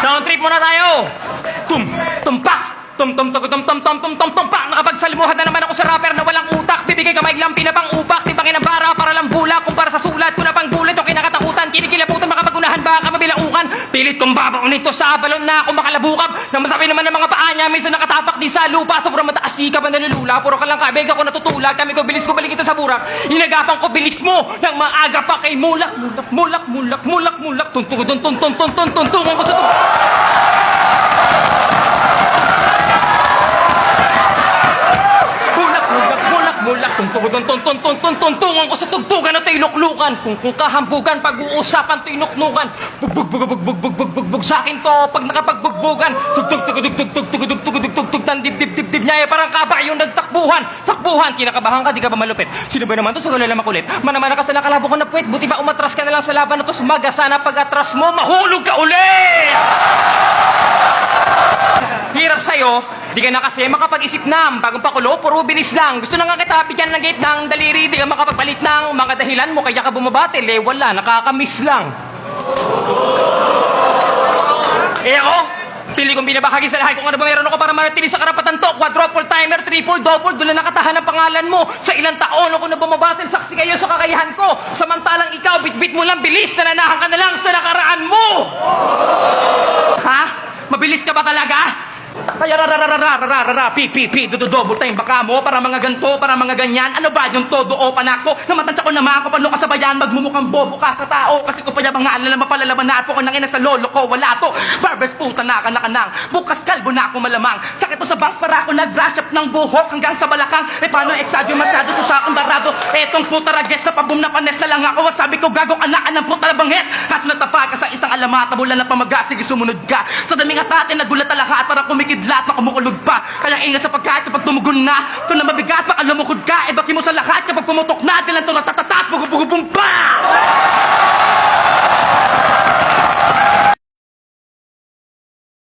Sound trip muna tayo! Tumpak! Tumpak! Nakapagsalimuhan na naman ako sa rapper na walang utak. Bibigay ka maiglang pinapang upak. Tibangin ang bara para lang bulak. Kumpara sa sulat ko na pang gulit o kinakatakutan. Kinikilabutan makapagunahan baka mabilaukan. Pilit kong babaon nito sa balon na ako makalabukap. Nang masabi naman ng mga paa niya, minsan nakatapak din sa lupa. Sobrang mataas ka ba nalulula? Puro ka lang kabig ako natutulag. Kami ko bilis ko balik kita sa burak. Inagapan ko bilis mo. Nang maaga pa kay mulak. Tuntungan ko sa tuntungan ko sa tugtugan at iluklukan. Kung kahambugan, pag-uusapan to inuknukan. Bugbog sa akin to pag nakapagbugbugan. Tugtug ng dib niya parang kabayong takbuhan, kinakabahan ka, di ka ba malupit? Sino ba naman to sa galala makulit? Manamana ka sa nakalabo ko na puwet. Buti ba umatras ka na lang sa laban na to? Sumaga sana pag-atras mo, mahulog ka ulit! Hirap sa'yo, di ka na kasi makapag-isip ng bagong pakulo, puro bilis lang. Gusto na nga kita bigyan ng gate ng daliri, di ka makapagpalit ng mga dahilan mo, kaya ka bumabatil, eh wala, nakakamiss lang. Eh ako, pili kong binabahagi sa lahat kung ano ba meron ako para manatili sa karapatan to. Quadruple timer, triple, double, doon na nakatahan ang pangalan mo. Sa ilang taon ako na bumabatil, saksi kayo sa kakayahan ko. Samantalang ikaw, bitbit mo lang bilis, nananahan ka na lang sa nakaraan mo. Ha? Mabilis ka ba talaga? Kaya double time baka mo para mga ganto, para mga ganyan. Ano ba yung todo o panako? Namatansya ko naman ako paano ka sa bayan, magmumukhang bobo ka sa tao. Kasi ko pa yung mga alala mapalalaman na po ko nang ina sa lolo ko. Wala to, barbers puta na ka na kanang. Bukas kalbo na ako malamang. Sakit mo sa bangs para ako nag-brush up ng buhok hanggang sa balakang. Eh paano eksadyo masyado sa sakong barado? Etong puta rages na pabum na panes na lang ako. Sabi ko gago anak ng puta labanghes. Has natapa ka sa isang alamata, bulan na pamaga. Sige sumunod ka. Sa daming atate nagulat na lahat para kumikidlat na kumukulog pa. Kaya ingat sa pagkain kapag tumugon na. Kung na mabigat baka lumukod ka. Eh baki mo sa lahat kapag pumutok na. Dilan to ratatata.